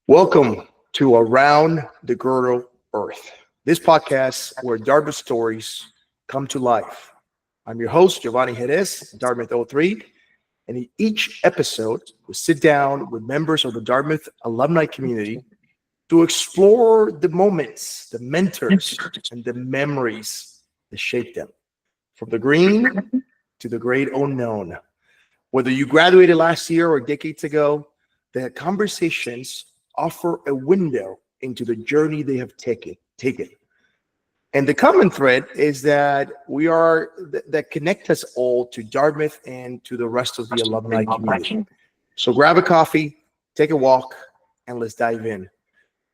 Welcome to Around the Girdled Earth, this podcast where Dartmouth stories come to life. I'm your host, Yovany Jerez, Dartmouth 03, and in each episode, we sit down with members of the Dartmouth alumni community to explore the moments, the mentors, and the memories that shape them, from the green to the great unknown. Whether you graduated last year or decades ago, the conversations offer a window into the journey they have taken. And the common thread is that that connect us all to Dartmouth and to the rest of the alumni community. So grab a coffee, take a walk, and let's dive in.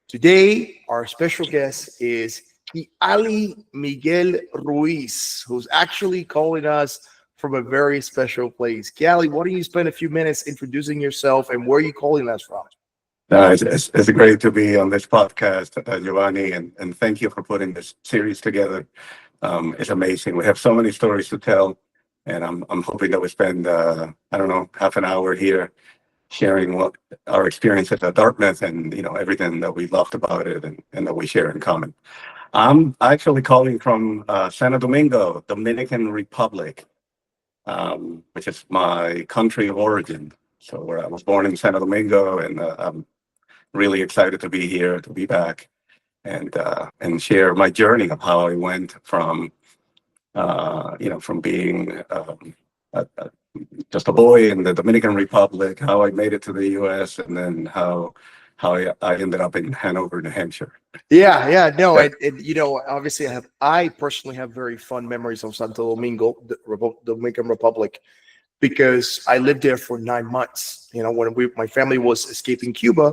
Today, our special guest is Kially Miguel Ruiz, who's actually calling us from a very special place. Kially, why don't you spend a few minutes introducing yourself and where are you calling us from? It's great to be on this podcast, Giovanni, and thank you for putting this series together. It's amazing. We have so many stories to tell, and I'm hoping that we spend half an hour here sharing what our experiences at Dartmouth and everything that we loved about it and that we share in common. I'm actually calling from Santo Domingo, Dominican Republic, which is my country of origin. So where I was born in Santo Domingo, and I'm really excited to be here, to be back, and share my journey of how I went from being just a boy in the Dominican Republic, how I made it to the US, and then how I ended up in Hanover, New Hampshire. No, obviously I personally have very fond memories of Santo Domingo, the Dominican Republic, because I lived there for 9 months. When my family was escaping Cuba,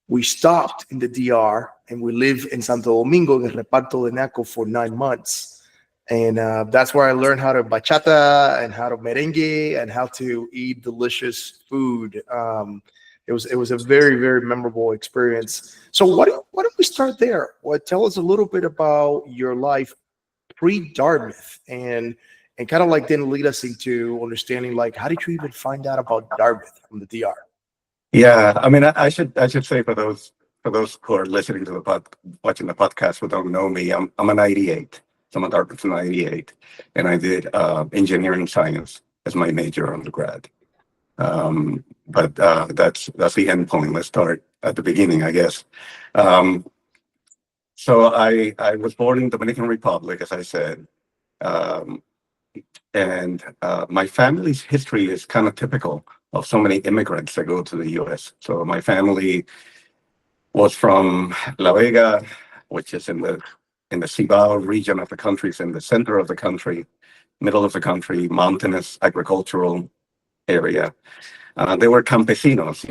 we stopped in the DR and we lived in Santo Domingo, in Reparto de Naco, for 9 months. And that's where I learned how to bachata and how to merengue and how to eat delicious food. It was a very, very memorable experience. So why don't we start there? Tell us a little bit about your life pre-Dartmouth and kind of like then lead us into understanding, like, how did you even find out about Dartmouth from the DR? Yeah, I mean, I should say for those who are listening to watching the podcast who don't know me, I'm a 98. So I'm a Dartmouth 98, and I did engineering science as my major undergrad. But that's the end point. Let's start at the beginning, I guess. So I was born in Dominican Republic, as I said. And my family's history is kind of typical of so many immigrants that go to the U.S. So my family was from La Vega, which is in the Cibao region of the country. It's in the center of the country, middle of the country, mountainous agricultural area. They were campesinos,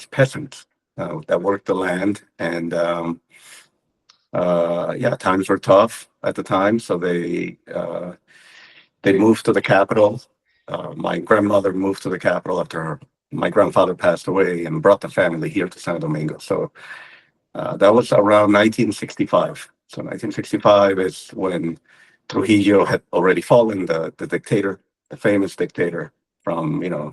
peasants that worked the land. And times were tough at the time, so they moved to the capital. My grandmother moved to the capital after my grandfather passed away and brought the family here to Santo Domingo. So that was around 1965. So 1965 is when Trujillo had already fallen, the dictator, the famous dictator from all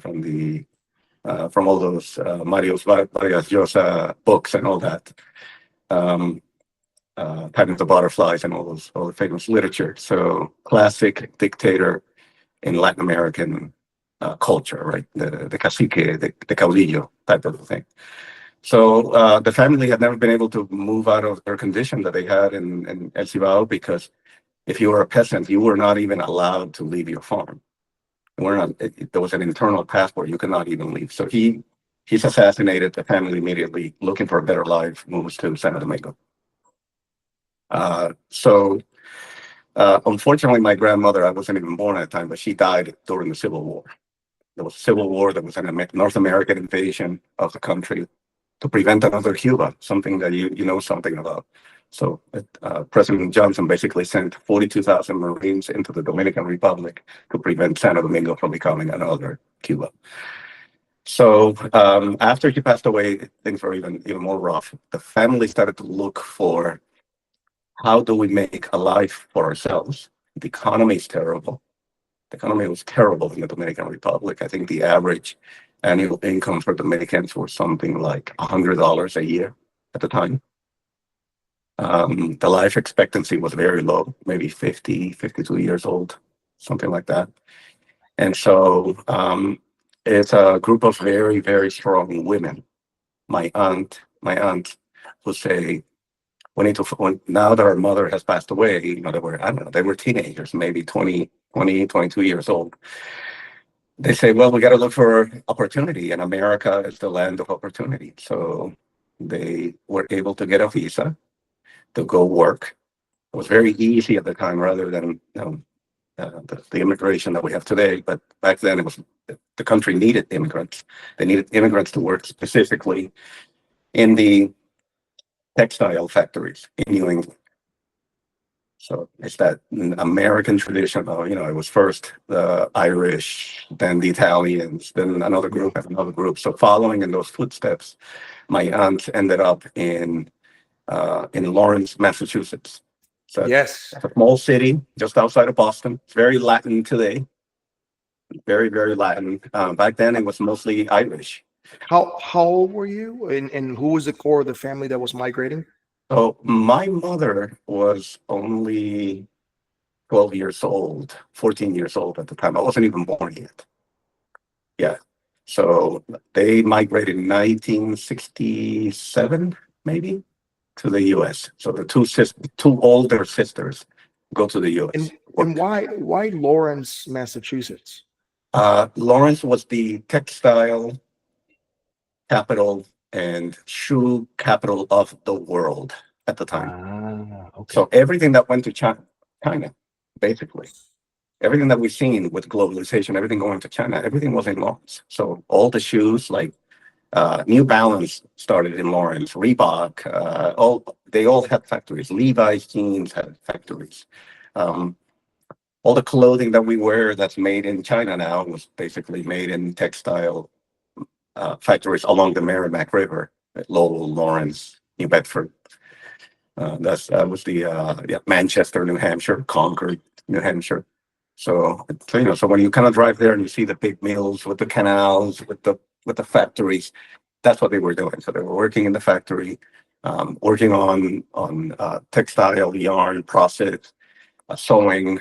those Mario Vargas Llosa books and all that. Time of the Butterflies and all the famous literature. So classic dictator in Latin American culture, right? The cacique, the caudillo type of thing. So the family had never been able to move out of their condition that they had in El Cibao, because if you were a peasant, you were not even allowed to leave your farm. There was an internal passport. You could not even leave. So he's assassinated. The family immediately, looking for a better life, moves to Santo Domingo. Unfortunately, my grandmother, I wasn't even born at the time, but she died during the Civil War. There was a civil war. There was a North American invasion of the country to prevent another Cuba, something that you know something about. So President Johnson basically sent 42,000 Marines into the Dominican Republic to prevent Santo Domingo from becoming another Cuba. So after he passed away, things were even more rough. The family started to look for, how do we make a life for ourselves? The economy is terrible. The economy was terrible in the Dominican Republic. I think the average Annual income for Dominicans was something like $100 a year at the time. The life expectancy was very low, maybe 50, 52 years old, something like that. And so it's a group of very, very strong women. My aunt would say, now that our mother has passed away, they were teenagers, maybe 20, 22 years old. They say, well, we got to look for opportunity, and America is the land of opportunity. So they were able to get a visa to go work. It was very easy at the time, rather than the immigration that we have today. But back then, the country needed immigrants. They needed immigrants to work specifically in the textile factories in New England. So it's that American tradition of, it was first the Irish, then the Italians, then another group and another group. So following in those footsteps, my aunt ended up in Lawrence, Massachusetts. So Yes. it's a small city just outside of Boston. It's very Latin today. Very, very Latin. Back then, it was mostly Irish. How old were you, and who was the core of the family that was migrating? So my mother was only 12 years old, 14 years old at the time. I wasn't even born yet. Yeah. So they migrated in 1967, maybe, to the US. So the two older sisters go to the US. And why Lawrence, Massachusetts? Lawrence was the textile capital and shoe capital of the world at the time. Okay. So everything that went to China, basically, everything that we've seen with globalization, everything going to China, everything was in Lawrence. So all the shoes, like New Balance started in Lawrence, Reebok, they all had factories. Levi's jeans had factories. All the clothing that we wear that's made in China now was basically made in textile factories along the Merrimack River at Lowell, Lawrence, New Bedford. That was the Manchester, New Hampshire, Concord, New Hampshire. So when you kind of drive there and you see the big mills with the canals, with the factories, that's what they were doing. So they were working in the factory, working on textile, yarn, process, sewing,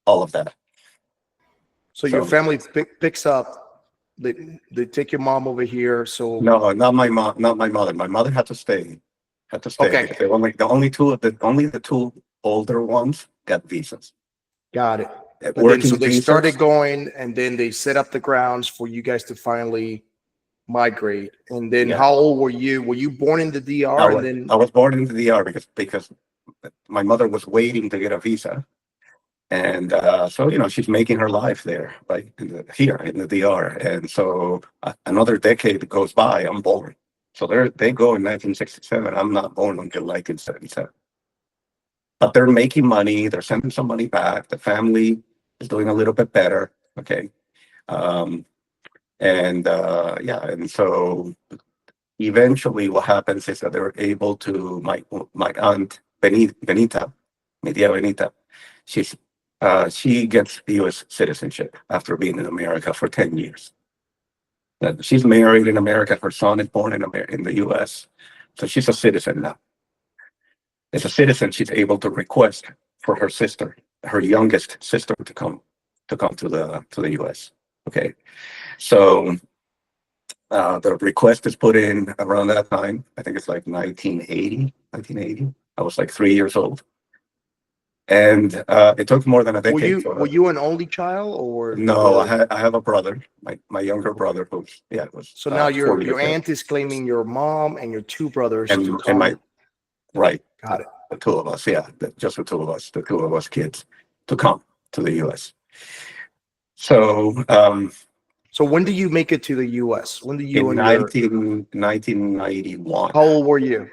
all of that. So your family picks up. They take your mom over here. So no, not my mom, not my mother. My mother had to stay. Okay. The two older ones got visas. Got it. But Working then, so they visas. started going, and then they set up the grounds for you guys to finally migrate. And then, how old were you? Were you born in the DR? I was born in the DR because my mother was waiting to get a visa. And so she's making her life there, like here in the DR. And so another decade goes by, I'm born. So they go in 1967. I'm not born until 1977. But they're making money. They're sending some money back. The family is doing a little bit better. Okay. And so eventually what happens is that they're able to, my aunt Benita, mi tia Benita, she gets US citizenship after being in America for 10 years. She's married in America. Her son is born in the US. So she's a citizen now. As a citizen, she's able to request for her sister, her youngest sister, to come to the US. Okay. So the request is put in around that time. I think it's like 1980. I was like 3 years old. And it took more than a decade. Were you an only child, or no? I have a brother, my younger brother, who's was. So now your aunt is claiming your mom and your two brothers and my right. Got it. The two of us, just the two of us kids, to come to the U.S. So so when do you make it to the U.S.? When do you in 1991? How old were you?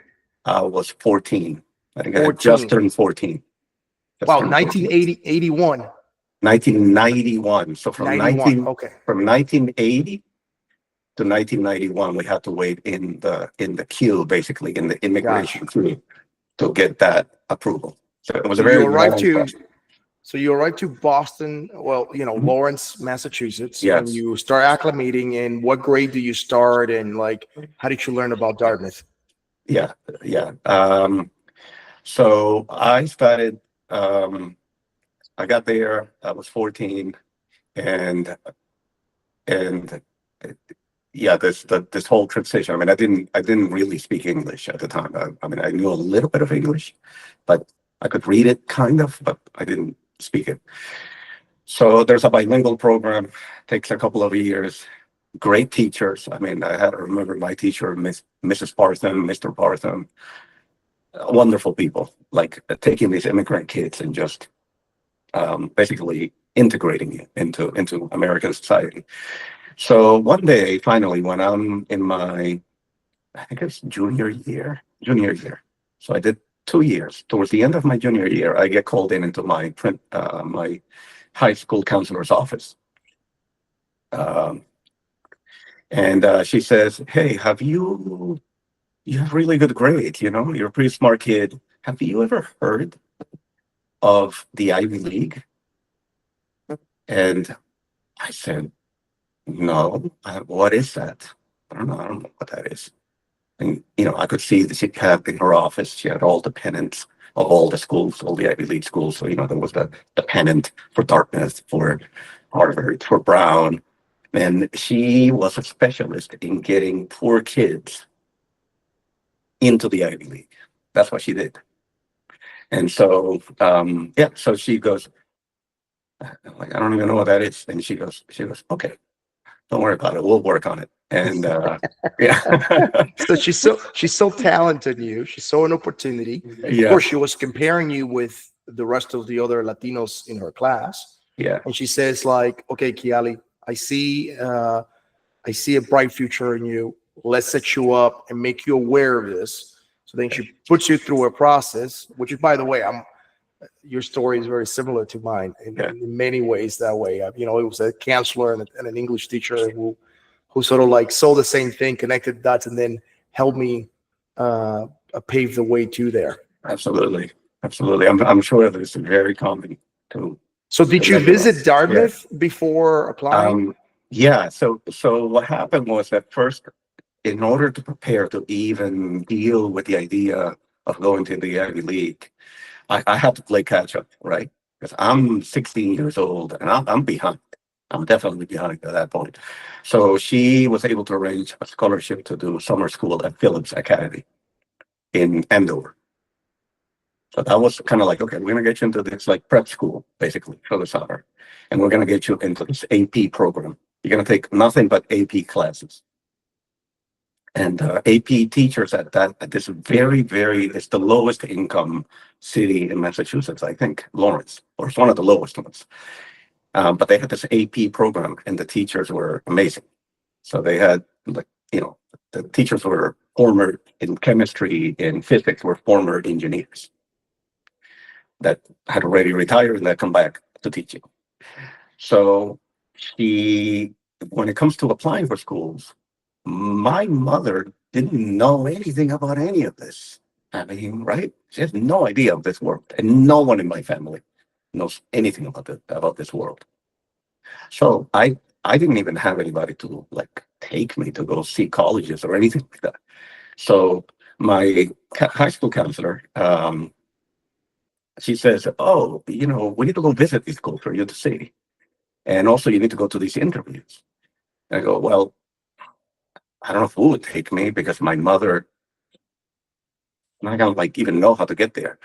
I was 14. I think I had just turned 14. Wow, 1981. 1991. So from 1980 to 1991, we had to wait in the queue, basically in the immigration queue, to get that approval. So it was a very long process. So you arrived to Boston, well, Lawrence, Massachusetts, and Yes. you start acclimating. And what grade do you start? And like, how did you learn about Dartmouth? Yeah. Yeah. So I started, I got there, I was 14, and and yeah, this whole transition. I mean, I didn't really speak English at the time. I mean, I knew a little bit of English, but I could read it kind of, but I didn't speak it. So there's a bilingual program, takes a couple of years. Great teachers. I mean, I had to remember my teacher, Mrs. Partham, Mr. Partham, wonderful people, like taking these immigrant kids and just basically integrating it into American society. So one day, finally, when I'm in my, I think it's junior year. So I did 2 years. Towards the end of my junior year, I get called into my high school counselor's office. Um, and she says, "Hey, you have really good grades, you're a pretty smart kid. Have you ever heard of the Ivy League?" And I said, "No, what is that?" I don't know what that is. And, I could see that she had in her office, she had all the pennants of all the schools, all the Ivy League schools. So, there was the pennant for Dartmouth, for Harvard, for Brown. And she was a specialist in getting poor kids into the Ivy League. That's what she did. And so, yeah, so she goes, I'm like, I don't even know what that is. And she goes, okay, don't worry about it. We'll work on it. And yeah. So she's so talented in you. She saw an opportunity. Of Yeah. course, she was comparing you with the rest of the other Latinos in her class, Yeah. and she says like, "Okay, Kially, I see a bright future in you. Let's set you up and make you aware of this." So then she puts you through a process, which is, by the way, your story is very similar to mine Yeah. in many ways. That way, it was a counselor and an English teacher who sort of like saw the same thing, connected dots, and then helped me pave the way to there. Absolutely. Absolutely. I'm sure that it's very common to So, did you connect with visit us. Yeah. Dartmouth before applying? Yeah. So what happened was that first, in order to prepare to even deal with the idea of going to the Ivy League, I had to play catch up, right? Because I'm 16 years old and I'm behind. I'm definitely behind at that point. So she was able to arrange a scholarship to do summer school at Phillips Academy in Andover. So that was kind of like, okay, we're going to get you into this like prep school, basically, for the summer. And we're going to get you into this AP program. You're going to take nothing but AP classes. And AP teachers at this it's the lowest income city in Massachusetts, I think, Lawrence, or it's one of the lowest ones. But they had this AP program, and the teachers were amazing. So they had, like, the teachers were former in chemistry and physics, were former engineers that had already retired and that come back to teaching. So when it comes to applying for schools, my mother didn't know anything about any of this. I mean, right? She has no idea of this world, and no one in my family knows anything about this world. So I didn't even have anybody to like take me to go see colleges or anything like that. So my high school counselor, she says, "Oh, we need to go visit these schools for you to see, and also you need to go to these interviews." I go, "Well, I don't know who would take me because my mother, I don't like even know how to get there."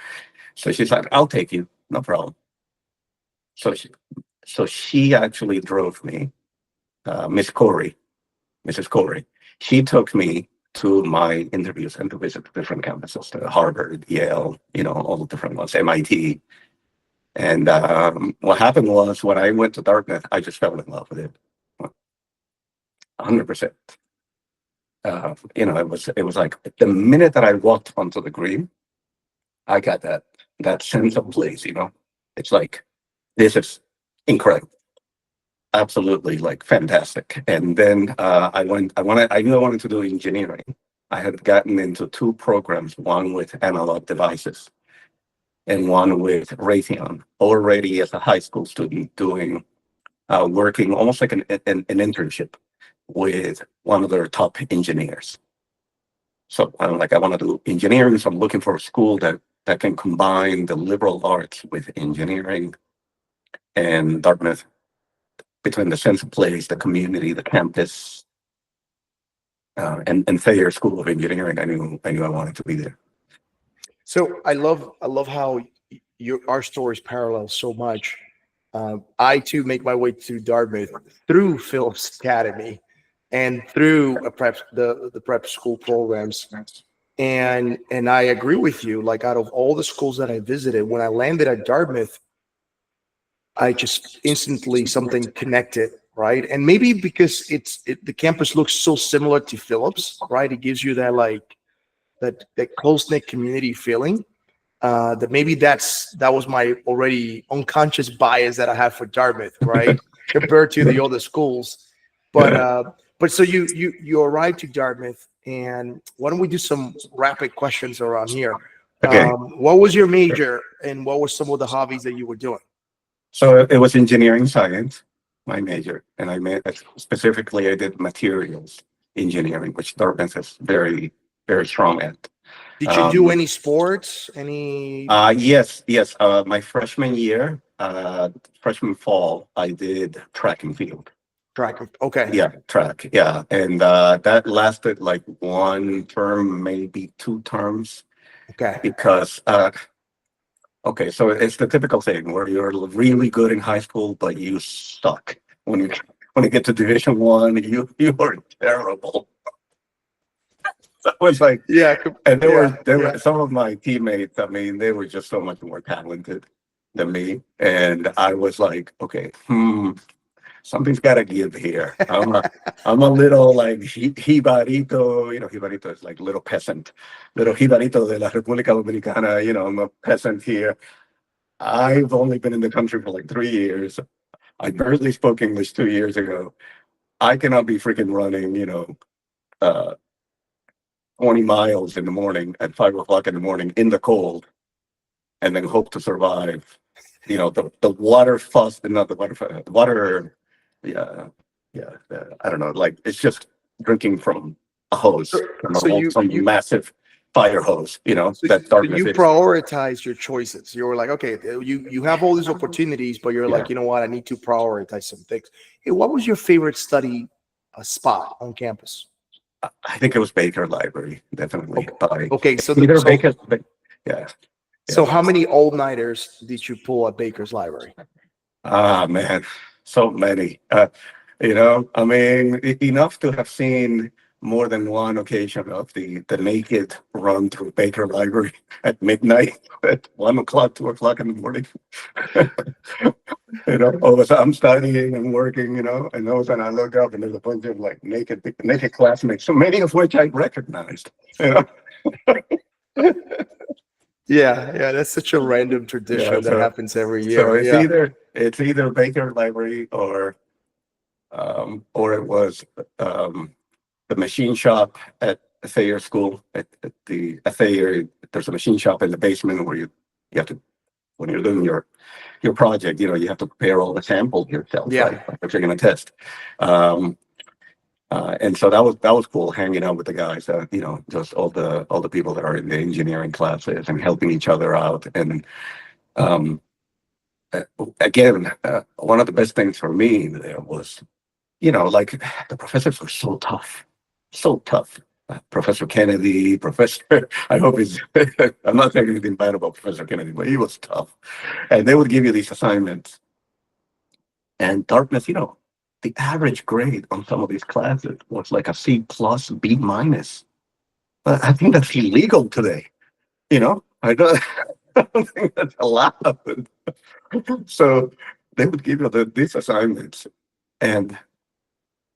So she's like, "I'll take you, no problem." So she actually drove me, Miss Corey, Mrs. Corey. She took me to my interviews and to visit the different campuses, to Harvard, Yale, all the different ones, MIT. And what happened was when I went to Dartmouth, I just fell in love with it, 100%. It was like the minute that I walked onto the green, I got that sense of place. It's like, this is incredible, absolutely like fantastic. And then I knew I wanted to do engineering. I had gotten into two programs, one with analog devices and one with Raytheon, already as a high school student doing working almost like an internship with one of their top engineers. So I'm like, I want to do engineering, so I'm looking for a school that can combine the liberal arts with engineering. And Dartmouth, between the sense of place, the community, the campus, and Thayer School of Engineering, I knew I wanted to be there. So I love how our stories parallel so much. I too make my way to Dartmouth through Phillips Academy and through the prep school programs. And I agree with you. Like out of all the schools that I visited, when I landed at Dartmouth, I just instantly something connected, right? And maybe because the campus looks so similar to Phillips, right? It gives you that like that close knit community feeling. That maybe that was my already unconscious bias that I have for Dartmouth, right? Compared to the other schools. But so you arrived to Dartmouth, and why don't we do some rapid questions around here? Okay. What was your major, and what were some of the hobbies that you were doing? So it was engineering science, my major, and specifically I did materials engineering, which Dartmouth is very, very strong at. Did you do any sports? Any? Yes. My freshman year, freshman fall, I did track and field. Track? Okay. Yeah, track. Yeah, and that lasted like one term, maybe 2 terms, Okay. because okay, so it's the typical thing where you're really good in high school, but you suck when you get to Division One. You are terrible. That was like, Yeah. and there Yeah. were some of my teammates. I mean, they were just so much more talented than me, and I was like, okay, something's got to give here. I'm a little like jibarito. Jibarito is like little peasant, little jibarito de la República Dominicana. I'm a peasant here. I've only been in the country for like 3 years. I barely spoke English 2 years ago. I cannot be freaking running, uh, 20 miles in the morning at 5 o'clock in the morning in the cold, and then hope to survive. The water fuss, not the water. Yeah, I don't know. Like, it's just drinking from a hose, from some massive fire hose. That Dartmouth you is. prioritize your choices. You were like, okay, you have all these opportunities, but you're like, you know what? I need to prioritize some things. Hey, what was your favorite study spot on campus? I think it was Baker Library, definitely. Okay, so Baker. Yeah. So how many all-nighters did you pull at Baker's Library? Ah, man, so many. I mean, enough to have seen more than one occasion of the naked run through Baker Library at midnight, at 1 o'clock, 2 o'clock in the morning. All of a sudden I'm studying and working, and all of a sudden I look up and there's a bunch of like naked classmates, so many of which I recognized. Yeah, that's such a random tradition that happens every year. So it's either Baker Library or it was the machine shop at Thayer School. At Thayer, there's a machine shop in the basement where you have to, when you're doing your project, you have to prepare all the samples yourself, right? What you're going to test. And so that was cool, hanging out with the guys, just all the people that are in the engineering classes and helping each other out. And again, one of the best things for me there was, like, the professors were so tough. Professor Kennedy, I hope I'm not saying anything bad about Professor Kennedy, but he was tough. And they would give you these assignments. And Dartmouth, the average grade on some of these classes was like a C+, B-. But I think that's illegal today. I don't, I don't think that's allowed. So they would give you these assignments, and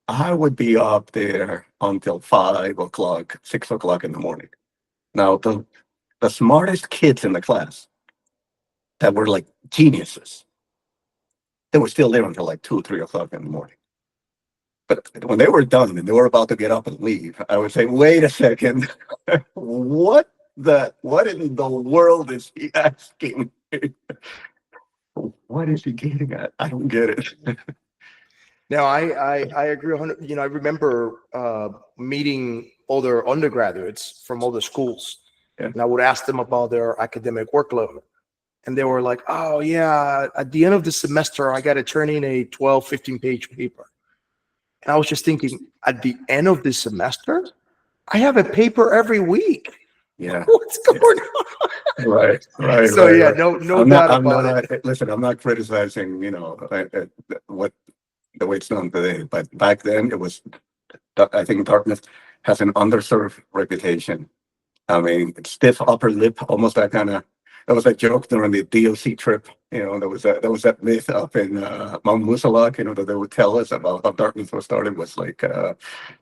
I would be up there until 5 o'clock, 6 o'clock in the morning. Now, the smartest kids in the class that were like geniuses, they were still there until like 2, 3 o'clock in the morning. But when they were done and they were about to get up and leave, I would say, wait a second, what that, what in the world is he asking? What is he getting at? I don't get it. Now, I agree 100. I remember meeting other undergraduates from other schools, Yeah. and I would ask them about their academic workload. And they were like, oh, yeah, at the end of the semester, I got to turn in a 12, 15-page paper. And I was just thinking, at the end of the semester, I have a paper every week. Yeah. What's going on? Right, right, So, right, yeah, right. no I'm doubt not, I'm about not, it. listen, I'm not criticizing, what the way it's done today, but back then it was, I think Dartmouth has an underserved reputation. I mean, stiff upper lip, almost that kind of, that was a joke during the DOC trip. There was that myth up in Mount Musalak, that they would tell us about how Dartmouth was started was like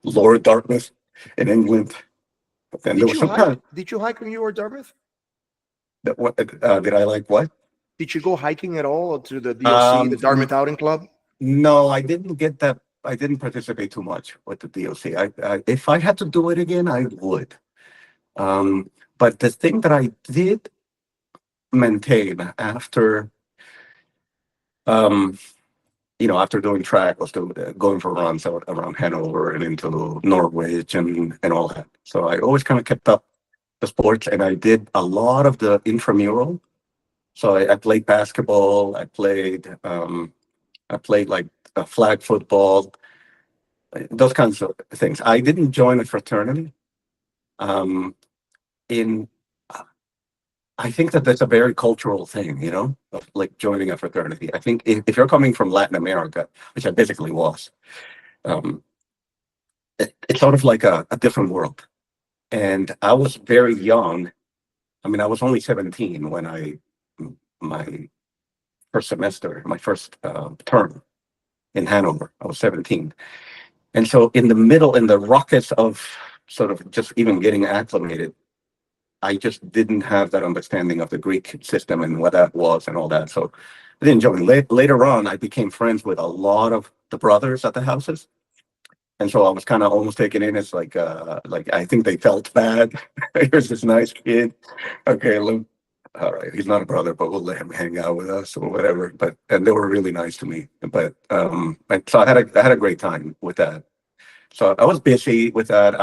Lord Dartmouth in England. But then there Did was you some hike? kind Did you hike when you were at Dartmouth? that what did I like what? Did you go hiking at all to the DOC, the Um, Dartmouth Outing Club? no, I didn't get that. I didn't participate too much with the DOC. If I had to do it again, I would. Um, but the thing that I did maintain after, um, after doing track was going for runs out around Hanover and into Norwich and all that. So I always kind of kept up the sports, and I did a lot of the intramural. So I played basketball. I played like flag football, those kinds of things. I didn't join a fraternity. Um, in I think that that's a very cultural thing, of like joining a fraternity. I think if you're coming from Latin America, which I basically was, um, it's sort of like a different world. And I was very young. I mean, I was only 17 when my first semester, my first term in Hanover, I was 17. And so in the middle, in the ruckus of sort of just even getting acclimated, I just didn't have that understanding of the Greek system and what that was and all that. So I didn't join. Later on, I became friends with a lot of the brothers at the houses. And so I was kind of almost taken in as like I think they felt bad. Here's this nice kid. Okay, look, all right, he's not a brother, but we'll let him hang out with us or whatever. And they were really nice to me. But so I had a great time with that. So I was busy with that.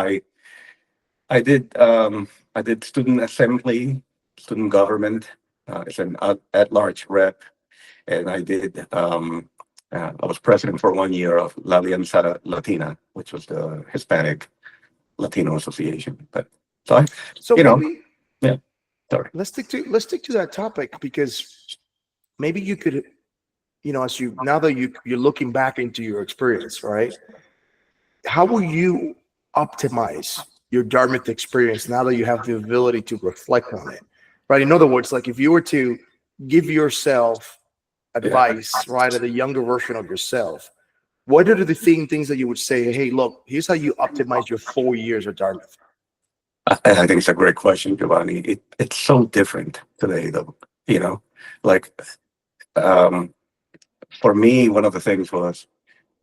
I did student assembly, student government. It's an at-large rep, and I was president for 1 year of La Alianza Latina, which was the Hispanic Latino Association. But so So you know, maybe yeah. Sorry. let's stick to that topic, because maybe you could, as now that you're looking back into your experience, right? How will you optimize your Dartmouth experience now that you have the ability to reflect on it, right? In other words, like if you were to give yourself advice, right, at a younger version of yourself, what are the things that you would say? Hey, look, here's how you optimize your 4 years at Dartmouth. I think it's a great question, Giovanni. It's so different today, though. Like for me, one of the things was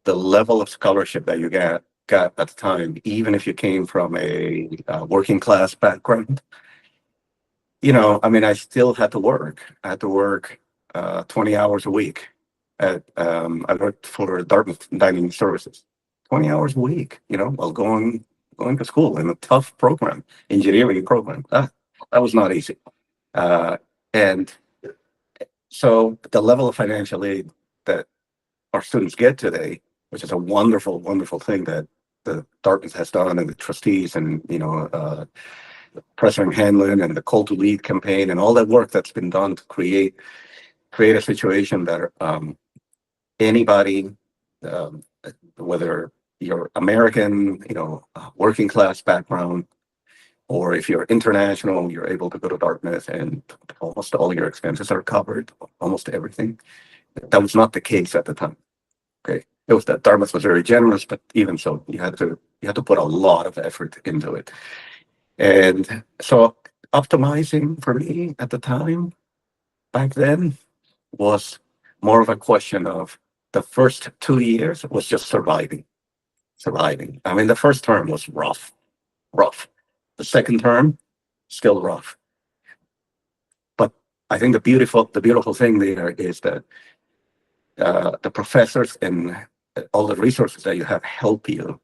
the level of scholarship that you got at the time, even if you came from a working class background. I mean, I still had to work. I had to work 20 hours a week. I worked for Dartmouth Dining Services, 20 hours a week. While going to school in a tough program, engineering program. That was not easy. And so the level of financial aid that our students get today, which is a wonderful, wonderful thing that the Dartmouth has done, and the trustees, and President Hanlon and the Call to Lead campaign, and all that work that's been done to create a situation that anybody, um, whether you're American, working class background, or if you're international, you're able to go to Dartmouth and almost all your expenses are covered, almost everything. That was not the case at the time. Okay, it was that Dartmouth was very generous, but even so, you had to put a lot of effort into it. And so optimizing for me at the time, back then, was more of a question of the first 2 years was just surviving. I mean, the first term was rough. The second term, still rough. But I think the beautiful thing there is that the professors and all the resources that you have help you,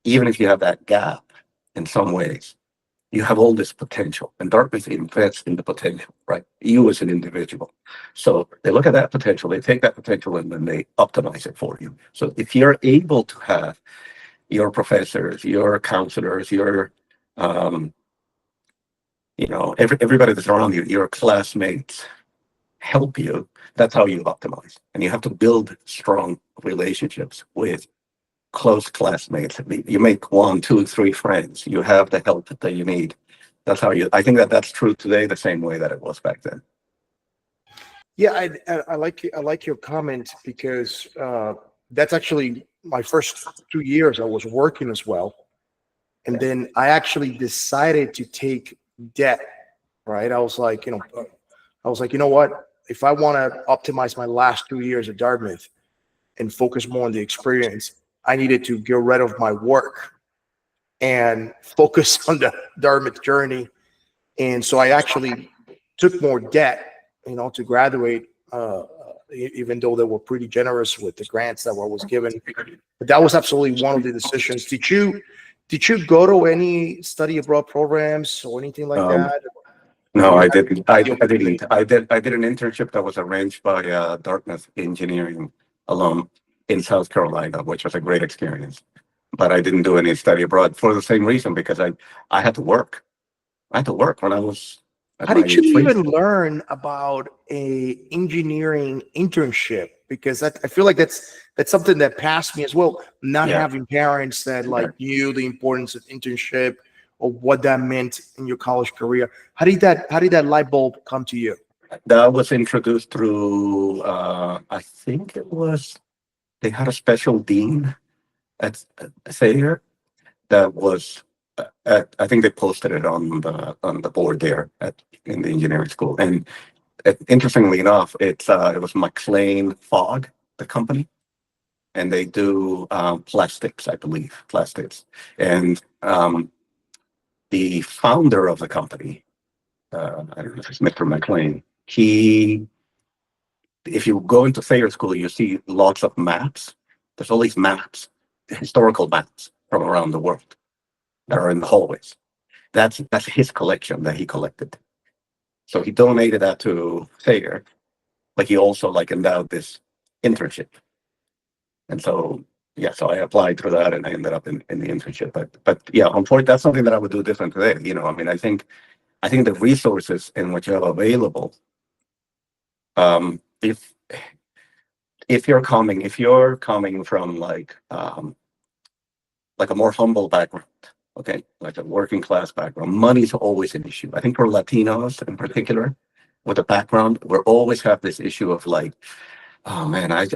even if you have that gap in some ways. You have all this potential, and Dartmouth invests in the potential, right? You as an individual. So they look at that potential, they take that potential, and then they optimize it for you. So if you're able to have your professors, your counselors, your everybody that's around you, your classmates, help you, that's how you optimize. And you have to build strong relationships with close classmates. You make 1, 2, 3 friends. You have the help that you need. That's how I think that's true today, the same way that it was back then. Yeah, I like your comment because that's actually my first 2 years I was working as well, and then I actually decided to take debt. Right, I was like, you know what? If I want to optimize my last 2 years at Dartmouth and focus more on the experience, I needed to get rid of my work and focus on the Dartmouth journey. And so I actually took more debt, to graduate, even though they were pretty generous with the grants that was given. But that was absolutely one of the decisions. Did you go to any study abroad programs or anything like that? No, I didn't. I didn't. I did an internship that was arranged by Dartmouth engineering alum in South Carolina, which was a great experience. But I didn't do any study abroad for the same reason, because I had to work. I had to work when I was at How my did you even 20s. learn about a engineering internship? Because I feel like that's something that passed me as well. Not Yeah. having parents that like knew the importance of internship or what that meant in your college career. How did that light bulb come to you? That was introduced through, I think they had a special dean at Thayer that was, I think they posted it on the board there in the engineering school. And interestingly enough, it was McLean Fogg, the company, and they do plastics, I believe, plastics. And the founder of the company, I don't know if it's Mr. McLean, if you go into Thayer School, you see lots of maps. There's all these maps, historical maps from around the world that are in the hallways. That's his collection that he collected. So he donated that to Thayer, but he also endowed this internship. And so so I applied for that and I ended up in the internship. But yeah, unfortunately, that's something that I would do different today. I mean, I think the resources and what you have available, if you're coming from like a more humble background, okay, like a working class background, money's always an issue. I think for Latinos in particular, with a background, we always have this issue of like, oh man, I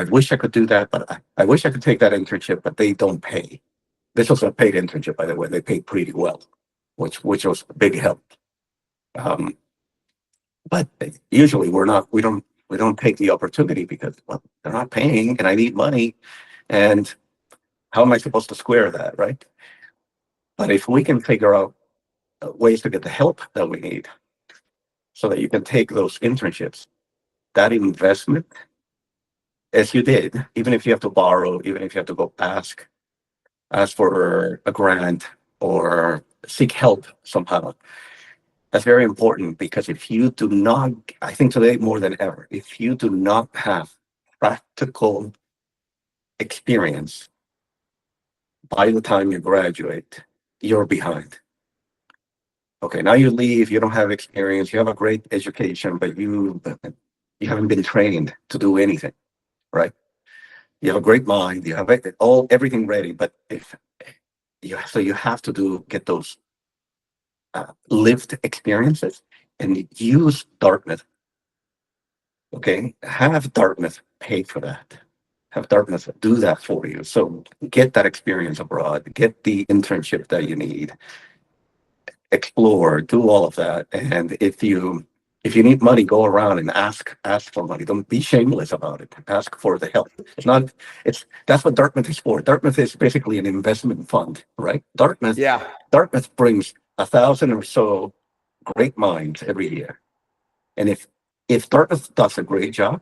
wish I could do that, but I wish I could take that internship, but they don't pay. This was a paid internship, by the way. They paid pretty well, which was a big help. But usually we don't take the opportunity because, well, they're not paying and I need money. And how am I supposed to square that, right? But if we can figure out ways to get the help that we need so that you can take those internships, that investment, as you did, even if you have to borrow, even if you have to go ask for a grant or seek help somehow, that's very important. Because if you do not, I think today more than ever, if you do not have practical experience by the time you graduate, you're behind. Okay, now you leave, you don't have experience, you have a great education, but you haven't been trained to do anything, right? You have a great mind, you have everything ready, but so you have to get those lived experiences and use Dartmouth. Okay, have Dartmouth pay for that. Have Dartmouth do that for you. So get that experience abroad, get the internship that you need, explore, do all of that. And if you need money, go around and ask for money. Don't be shameless about it. Ask for the help. That's what Dartmouth is for. Dartmouth is basically an investment fund, right? Yeah. Dartmouth brings 1,000 or so great minds every year. And if Dartmouth does a great job,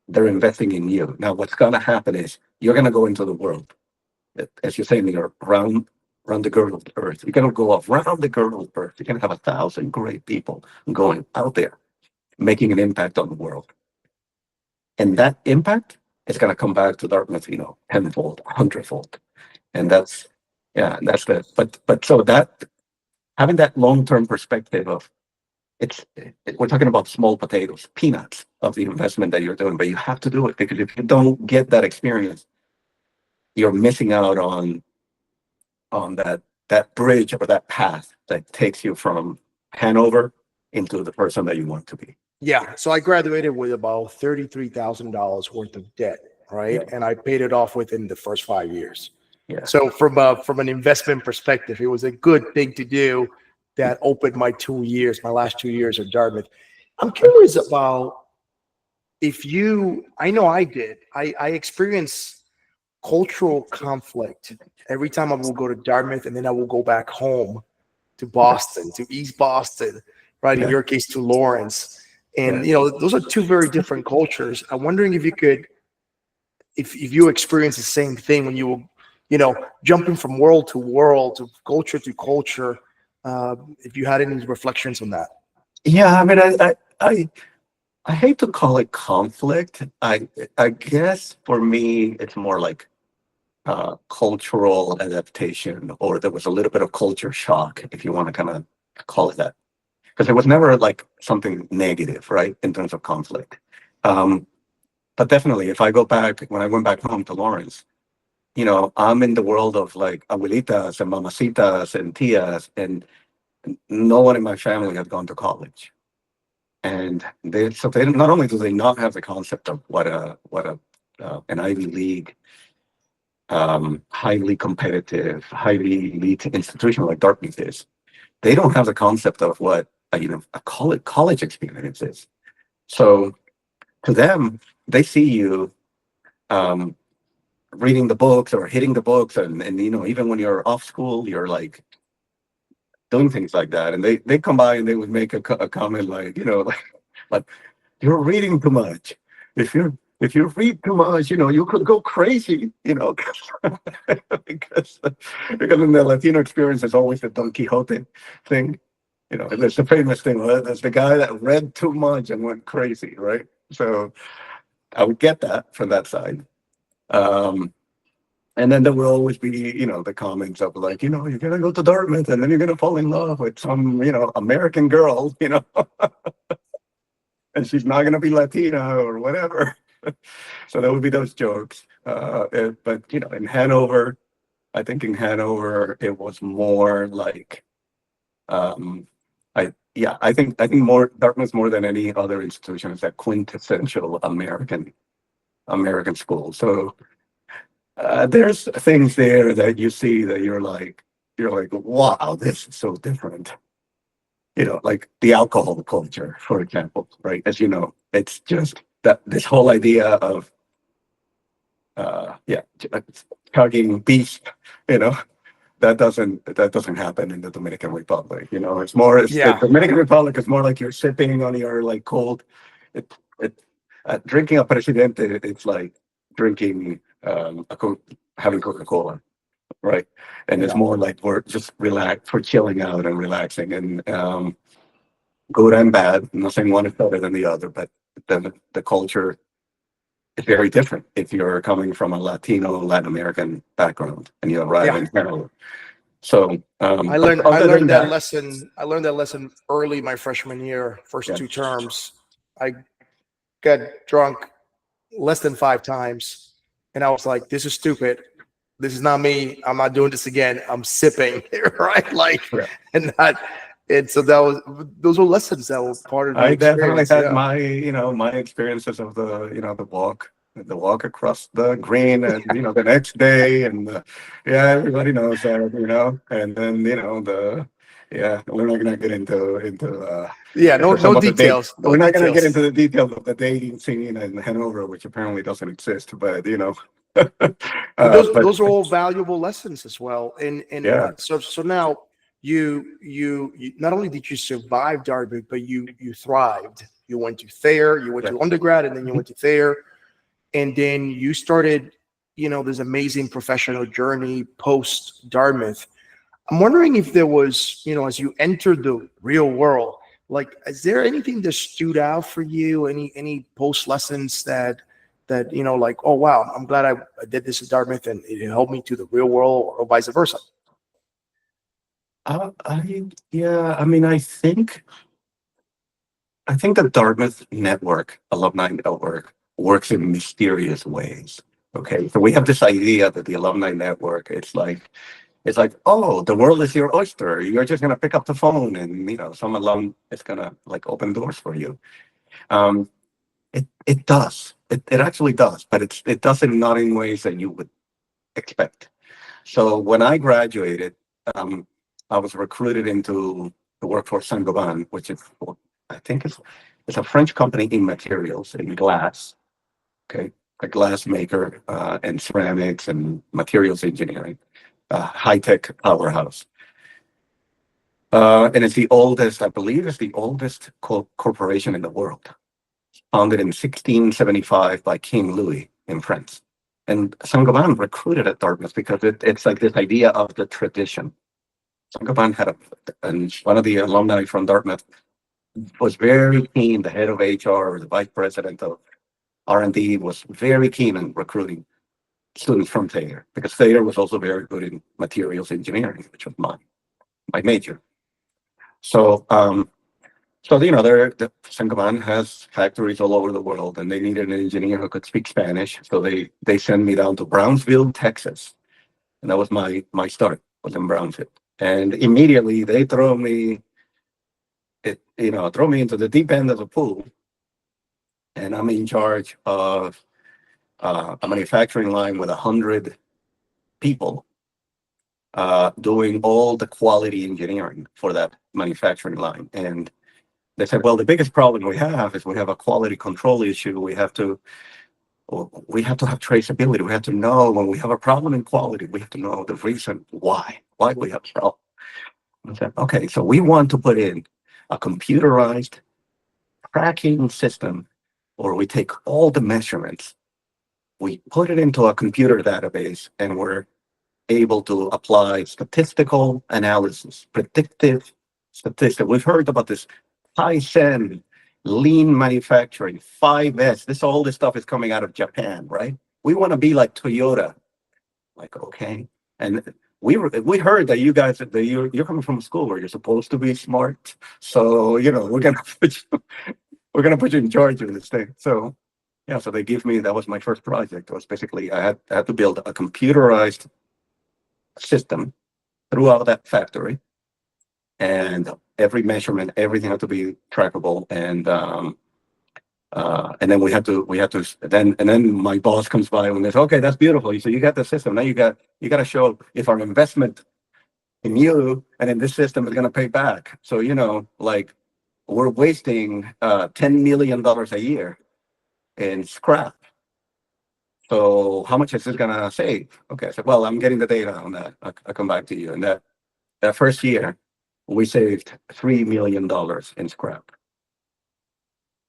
they're investing in you. Now, what's going to happen is you're going to go into the world, as you're saying, you're around the girdled earth. You're going to go around the girdled earth. You're going to have 1,000 great people going out there, making an impact on the world. And that impact is going to come back to Dartmouth, tenfold, hundredfold. And that's the, but so that, having that long-term perspective of, we're talking about small potatoes, peanuts of the investment that you're doing, but you have to do it, because if you don't get that experience, you're missing out on that bridge or that path that takes you from Hanover into the person that you want to be. Yeah. So I graduated with about $33,000 worth of debt, right? Yeah. And I paid it off within the first 5 years. Yeah. So from an investment perspective, it was a good thing to do that opened my last 2 years at Dartmouth. I'm curious about I know I did. I experienced cultural conflict every time I will go to Dartmouth, and then I will go back home to Boston, to East Boston, right? In your case, to Lawrence. And, those are two very different cultures. I'm wondering if you could, if you experience the same thing when you jumping from world to culture, if you had any reflections on that. Yeah, I mean, I hate to call it conflict. I guess for me, it's more like cultural adaptation, or there was a little bit of culture shock, if you want to kind of call it that, because it was never like something negative, right, in terms of conflict. But definitely, when I went back home to Lawrence, I'm in the world of like abuelitas and mamacitas and tias, and no one in my family had gone to college. And they not only do they not have the concept of what an Ivy League, highly competitive, highly elite institution like Dartmouth is, they don't have the concept of what a college experience is. So to them, they see you reading the books or hitting the books, and even when you're off school, you're like doing things like that, and they come by and they would make a comment like, like you're reading too much. If you read too much, you could go crazy, because in the Latino experience, there's always the Don Quixote thing. There's the famous thing, there's the guy that read too much and went crazy, right? So I would get that from that side. And then there will always be, the comments of like, you're going to go to Dartmouth and then you're going to fall in love with some, American girl, and she's not going to be Latina or whatever. So there would be those jokes. But, in Hanover, I think it was more like, I think more Dartmouth more than any other institution is that quintessential American school. So there's things there that you see that you're like, wow, this is so different. Like the alcohol culture, for example, right? As you know, it's just that this whole idea of chugging beast, that doesn't happen in the Dominican Republic. The Dominican Republic is more like you're sipping on your like cold. Drinking a presidente, it's like drinking having Coca-Cola, right? And it's more like we're just we're chilling out and relaxing, and good and bad. I'm not saying one is better than the other, but then the culture is very different if you're coming from a Latin American background and you arrive in Canada. So I learned that lesson. I learned that lesson early my freshman year, first 2 terms. I got drunk less than 5 times, and I was like, "This is stupid. This is not me. I'm not doing this again. I'm sipping." Right? And so those were lessons that were part of the experience. Definitely had my experiences of the walk across the green, and the next day, and everybody knows that, and then we're not gonna get into no details. we're not gonna get into the details of the dating scene in Hanover, which apparently doesn't exist, but those are all valuable lessons as well. And so now you not only did you survive Dartmouth, but you thrived. You went to Thayer, you went to undergrad, and then you went to Thayer, and then you started, this amazing professional journey post Dartmouth. I'm wondering if there was, as you entered the real world, like, is there anything that stood out for you? Any post lessons that like, oh wow, I'm glad I did this at Dartmouth and it helped me to the real world, or vice versa? I mean, I think the Dartmouth network, alumni network, works in mysterious ways. Okay, so we have this idea that the alumni network, it's like, oh, the world is your oyster. You're just gonna pick up the phone, and some alum is gonna like open doors for you. Um, it does. It actually does, but it does it not in ways that you would expect. So when I graduated, I was recruited into the work for Saint-Gobain, which is, I think it's a French company in materials, in glass. Okay, a glass maker, and ceramics and materials engineering, high-tech powerhouse. And it's the oldest, I believe, it's the oldest corporation in the world, founded in 1675 by King Louis in France. And Saint-Gobain recruited at Dartmouth because it's like this idea of the tradition. Saint-Gobain and one of the alumni from Dartmouth was very keen, the head of HR or the vice president of R&D was very keen on recruiting students from Thayer, because Thayer was also very good in materials engineering, which was my major. So, Saint-Gobain has factories all over the world, and they needed an engineer who could speak Spanish. So they sent me down to Brownsville, Texas, and that was my start, was in Brownsville. And immediately they throw me into the deep end of the pool, and I'm in charge of a manufacturing line with 100 people, doing all the quality engineering for that manufacturing line. And they said, well, the biggest problem we have is we have a quality control issue. We have to have traceability. We have to know when we have a problem in quality, we have to know the reason why we have a problem. I said, okay, so we want to put in a computerized tracking system where we take all the measurements, we put it into a computer database, and we're able to apply statistical analysis, predictive statistics. We've heard about this Kaizen, lean manufacturing, 5S. All this stuff is coming out of Japan, right? We want to be like Toyota. Like, okay. And we heard that you guys, that you're coming from a school where you're supposed to be smart. So, we're gonna put you in charge of this thing. So yeah, so that was my first project. It was basically, I had to build a computerized system throughout that factory, and every measurement, everything had to be trackable. And then my boss comes by and says, okay, that's beautiful. So you got the system. Now you got to show if our investment in you and in this system is going to pay back. So, like, we're wasting $10 million a year in scrap. So how much is this going to save? Okay, I said, well, I'm getting the data on that. I'll come back to you. And that first year, we saved $3 million in scrap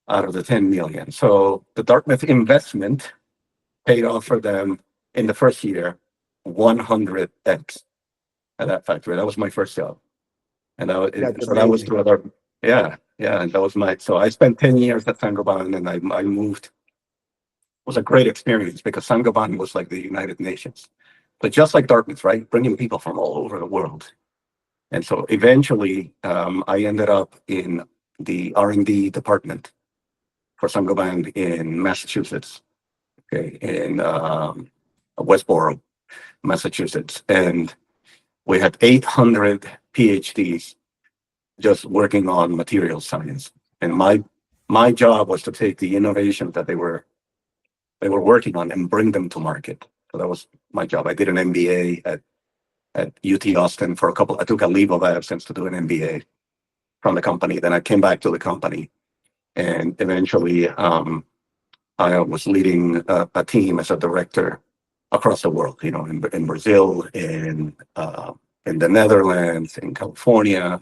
out of the 10 million. So the Dartmouth investment paid off for them in the first year 100x at that factory. That was my first job. And that was through other, yeah. And that was so I spent 10 years at Saint-Gobain, and I moved. It was a great experience because Saint-Gobain was like the United Nations, but just like Dartmouth, right? Bringing people from all over the world. And so eventually I ended up in the R&D department for Saint-Gobain in Massachusetts, okay, in Westboro, Massachusetts. And we had 800 PhDs just working on material science. And my job was to take the innovation that they were working on and bring them to market. So that was my job. I did an MBA at UT Austin I took a leave of absence to do an MBA from the company. Then I came back to the company, and eventually I was leading a team as a director across the world, in Brazil, in in the Netherlands, in California,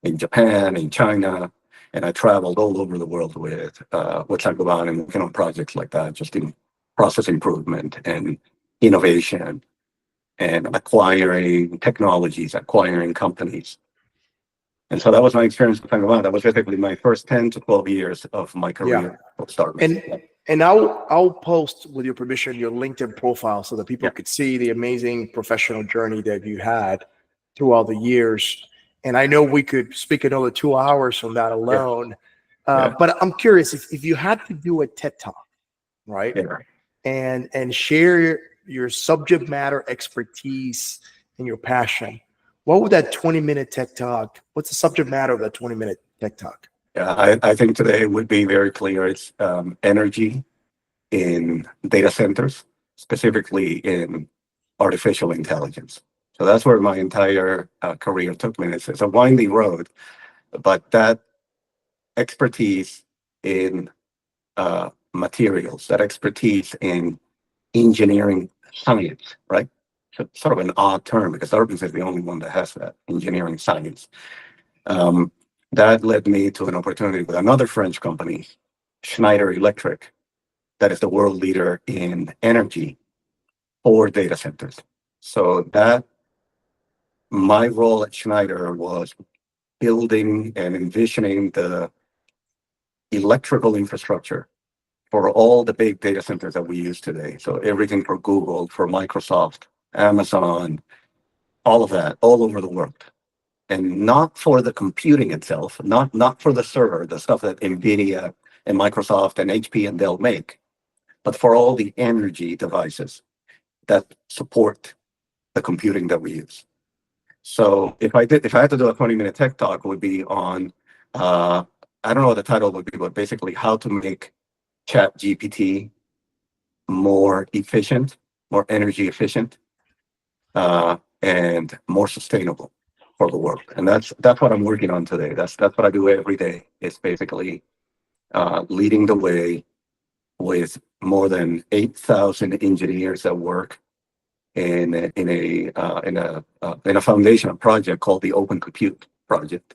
in Japan, in China, and I traveled all over the world with Saint-Gobain and working on projects like that, just in process improvement and innovation and acquiring technologies, acquiring companies. And so that was my experience with Saint-Gobain. That was basically my first 10 to 12 years of my Yeah. career at Dartmouth. And I'll post, with your permission, your LinkedIn profile so that people Yeah. could see the amazing professional journey that you had throughout the years. And I know we could speak another 2 hours from that alone. Yeah. But I'm curious, if you had to do a TED Talk, right? Yeah. And share your subject matter expertise and your passion, what would that 20-minute TED Talk, what's the subject matter of that 20-minute TED Talk? Yeah, I think today would be very clear. It's energy in data centers, specifically in artificial intelligence. So that's where my entire career took me. It's a winding road, but that expertise in materials, that expertise in engineering science, right? So sort of an odd term because Dartmouth is the only one that has that, engineering science. That led me to an opportunity with another French company, Schneider Electric, that is the world leader in energy for data centers. So that my role at Schneider was building and envisioning the electrical infrastructure for all the big data centers that we use today. So everything for Google, for Microsoft, Amazon, all of that, all over the world. And not for the computing itself, not for the server, the stuff that NVIDIA and Microsoft and HP and Dell make, but for all the energy devices that support the computing that we use. So if I had to do a 20-minute tech talk, it would be on, I don't know what the title would be, but basically how to make ChatGPT more efficient, more energy efficient, and more sustainable for the world. And that's what I'm working on today. That's what I do every day. It's basically leading the way with more than 8,000 engineers that work in a foundational project called the Open Compute Project,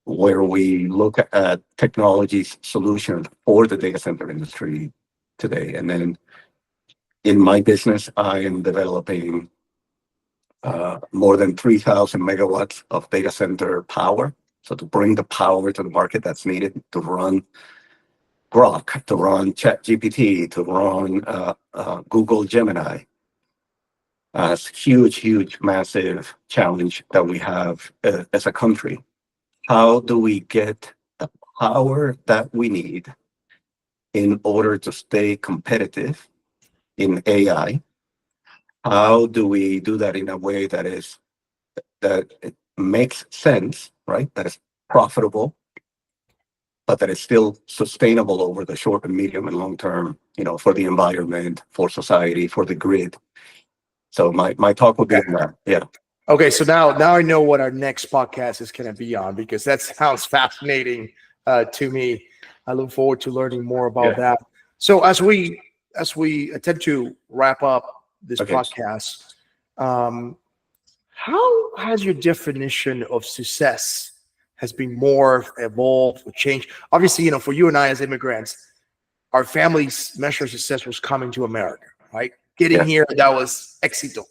where we look at technologies solutions for the data center industry today. And then in my business, I am developing more than 3,000 megawatts of data center power. So to bring the power to the market that's needed to run Grok, to run ChatGPT, to run Google Gemini. It's huge, massive challenge that we have as a country. How do we get the power that we need in order to stay competitive in AI? How do we do that in a way that it makes sense, right? That is profitable, but that is still sustainable over the short and medium and long term, for the environment, for society, for the grid. So my talk would be on that. Yeah. Okay, so now I know what our next podcast is going to be on, because that sounds fascinating to me. I look forward to learning more about that. So as we attempt to wrap up this podcast, how has your definition of success has been more evolved or changed? Obviously, for you and I as immigrants, our family's measure of success was coming to America, right? Getting here, that was éxito.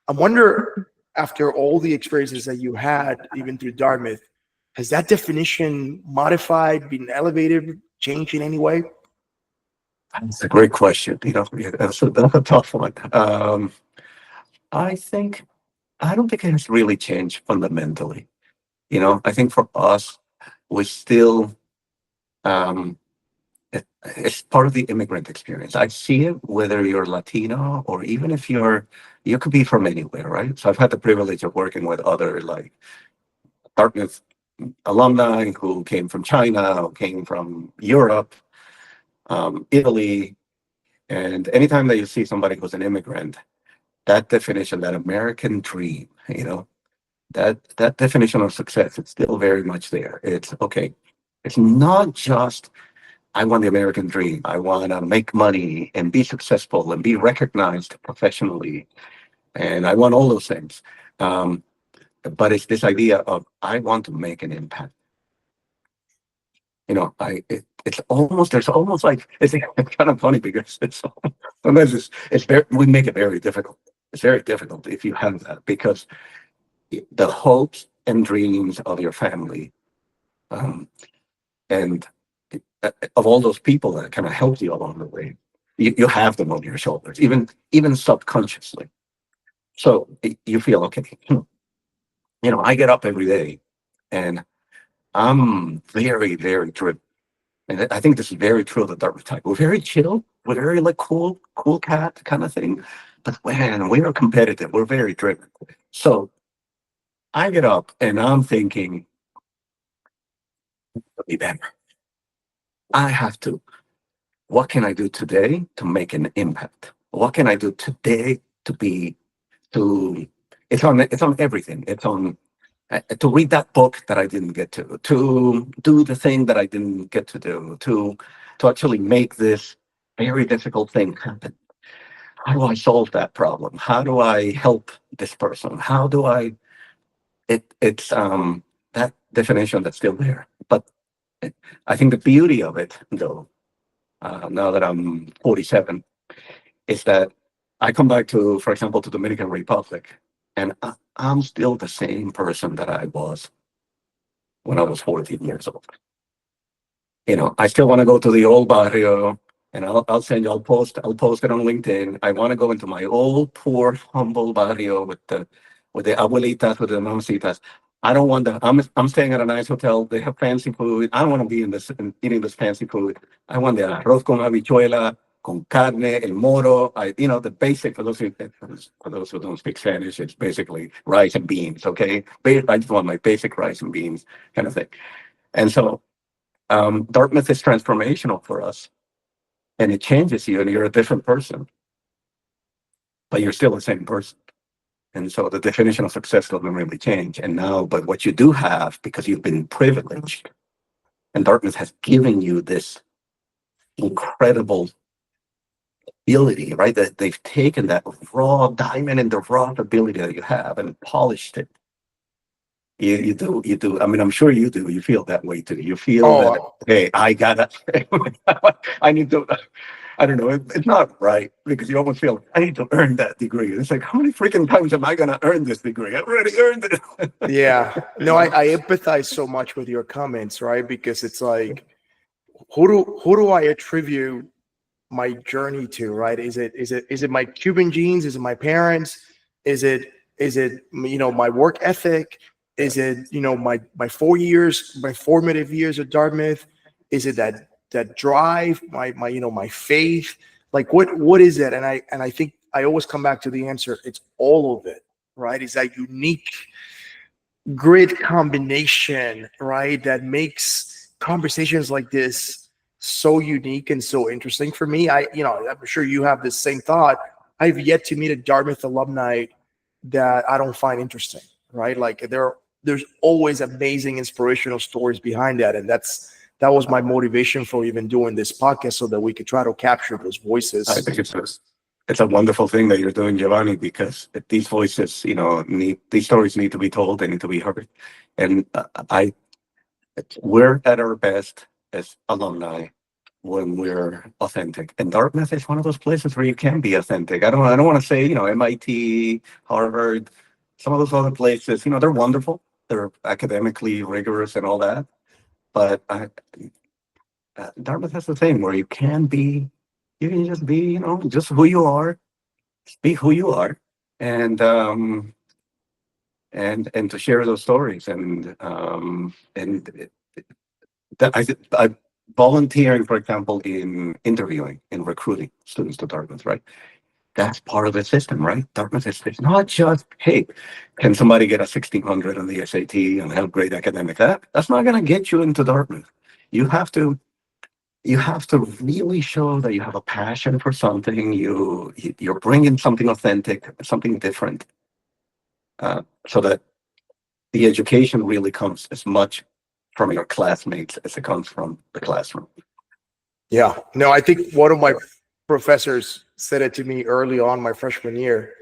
I wonder, after all the experiences that you had, even through Dartmouth, has that definition modified, been elevated, changed in any way? That's a great question. That's a tough one. I don't think it has really changed fundamentally. I think for us, we still, it's part of the immigrant experience. I see it whether you're Latino or even if you could be from anywhere, right? So I've had the privilege of working with other like Dartmouth alumni who came from China, who came from Europe, Italy. And anytime that you see somebody who's an immigrant, that definition, that American dream, that definition of success, it's still very much there. It's okay. It's not just, I want the American dream. I want to make money and be successful and be recognized professionally. and I want all those things. But it's this idea of I want to make an impact. It's almost there's almost like it's kind of funny because sometimes it's very, we make it very difficult. It's very difficult if you have that, because the hopes and dreams of your family, um, and of all those people that kind of helped you along the way, you have them on your shoulders, even subconsciously. So you feel okay. I get up every day and I'm very, very driven. And I think this is very true of the Dartmouth type. We're very chill. We're very like cool cat kind of thing. But man, we are competitive. We're very driven. So I get up and I'm thinking, be better. I have to. What can I do today to make an impact? What can I do today to be to? It's on everything. It's on to read that book that I didn't get to do the thing that I didn't get to do, to actually make this very difficult thing happen. How do I solve that problem? How do I help this person? How do I? It's that definition that's still there, but I think the beauty of it, though, now that I'm 47, is that I come back to, for example, to Dominican Republic, and I'm still the same person that I was when I was 14 years old. I still want to go to the old barrio, and I'll send you. I'll post it on LinkedIn. I want to go into my old, poor, humble barrio with the abuelitas, with the mamacitas. I don't want the. I'm staying at a nice hotel. They have fancy food. I don't want to be eating this fancy food. I want the arroz con habichuela, con carne, el moro. The basic for those who don't speak Spanish. It's basically rice and beans. Okay, I just want my basic rice and beans kind of thing. And so Dartmouth is transformational for us, and it changes you, and you're a different person, but you're still the same person. And so the definition of success doesn't really change. But what you do have, because you've been privileged, and Dartmouth has given you this incredible ability, right? That they've taken that raw diamond and the raw ability that you have and polished it. You do. I mean, I'm sure you do. You feel that way too. You feel that, hey, I gotta, I need to. I don't know. It's not right, because you almost feel I need to earn that degree. It's like, how many freaking times am I going to earn this degree? I've already earned it. Yeah. No, I empathize so much with your comments, right? Because it's like, who do I attribute my journey to, right? Is it my Cuban genes? Is it my parents? Is it my work ethic? Is it my 4 years, my formative years at Dartmouth? Is it that drive, my faith? Like what is it? And I think I always come back to the answer. It's all of it, right? It's that unique grid combination, right, that makes conversations like this so unique and so interesting for me. I'm sure you have the same thought. I've yet to meet a Dartmouth alumni that I don't find interesting, right? Like there's always amazing inspirational stories behind that. And that was my motivation for even doing this podcast, so that we could try to capture those voices. I think it's a wonderful thing that you're doing, Yovany, because these voices, these stories need to be told. They need to be heard. And we're at our best as alumni when we're authentic. And Dartmouth is one of those places where you can be authentic. I don't want to say, MIT, Harvard, some of those other places, they're wonderful. They're academically rigorous and all that. But Dartmouth has the thing where you can just be, just who you are, be who you are, and to share those stories, and that I volunteering, for example, in interviewing, in recruiting students to Dartmouth, right? That's part of the system, right? Dartmouth is, it's not just, hey, can somebody get a 1600 on the SAT and have great academic? That's not going to get you into Dartmouth. You have to really show that you have a passion for something. You're bringing something authentic, something different, so that the education really comes as much from your classmates as it comes from the classroom. Yeah. No, I think one of my professors said it to me early on my freshman year.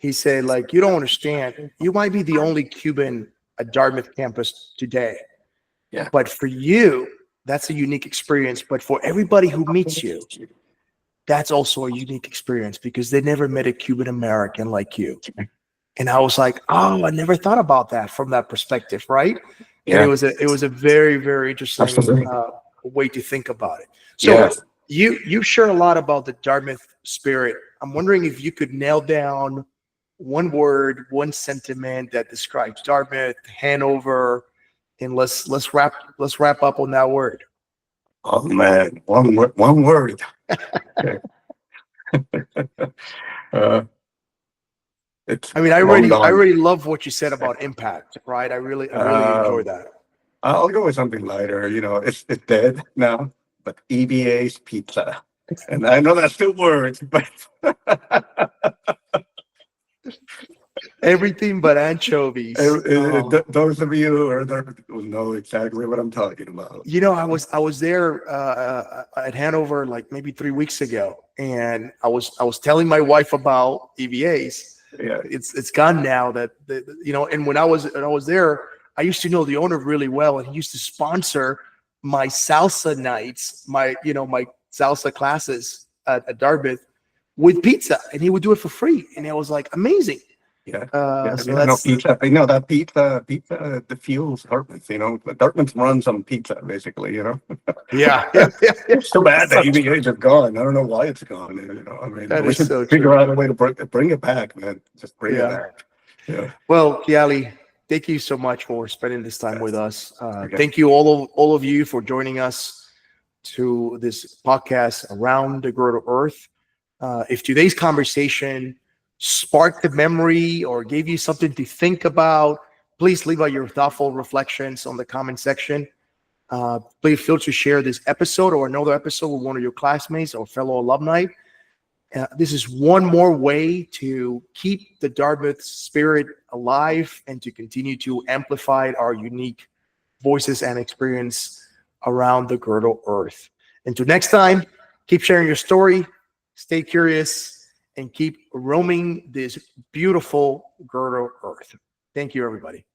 He said, like, you don't understand. You might be the only Cuban at Dartmouth campus today. Yeah. But for you, that's a unique experience. But for everybody who meets you, that's also a unique experience because they never met a Cuban American like you. And I was like, oh, I never thought about that from that perspective, right? Yeah. And it was a very, very interesting Absolutely. way to think about it. So you share a lot about the Dartmouth spirit. I'm wondering if you could nail down one word, one sentiment that describes Dartmouth, Hanover, and let's wrap up on that word. Oh man, one word. Okay. It's I mean, I already love what you said about impact, right? I really enjoy that. I'll go with something lighter. You know, it's dead now, but EBA's pizza. And I know that's 2 words, but Everything but anchovies. those of you who are there will know exactly what I'm talking about. You know, I was there at Hanover like maybe 3 weeks ago, and I was telling my wife about EBAs. Yeah, It's gone now. And when I was there, I used to know the owner really well, and he used to sponsor my salsa nights, my salsa classes at Dartmouth with pizza, and he would do it for free, and it was like amazing. Yeah. So that's pizza. You know that pizza that fuels Dartmouth. You know, Dartmouth runs on pizza, basically. You know. yeah. It's too bad the EBAs are gone. I don't know why it's gone. You know, I mean, That we is should so figure true. out a way to bring it back, man. Just bring it back. Yeah. Well, Kially, thank you so much for spending this time with us. Okay. Thank you all of you for joining us to this podcast Around the Girdled Earth. If today's conversation sparked a memory or gave you something to think about, please leave out your thoughtful reflections on the comment section. Please feel to share this episode or another episode with one of your classmates or fellow alumni. This is one more way to keep the Dartmouth spirit alive and to continue to amplify our unique voices and experience around the Girdled Earth. Until next time, keep sharing your story, stay curious, and keep roaming this beautiful Girdled Earth. Thank you, everybody.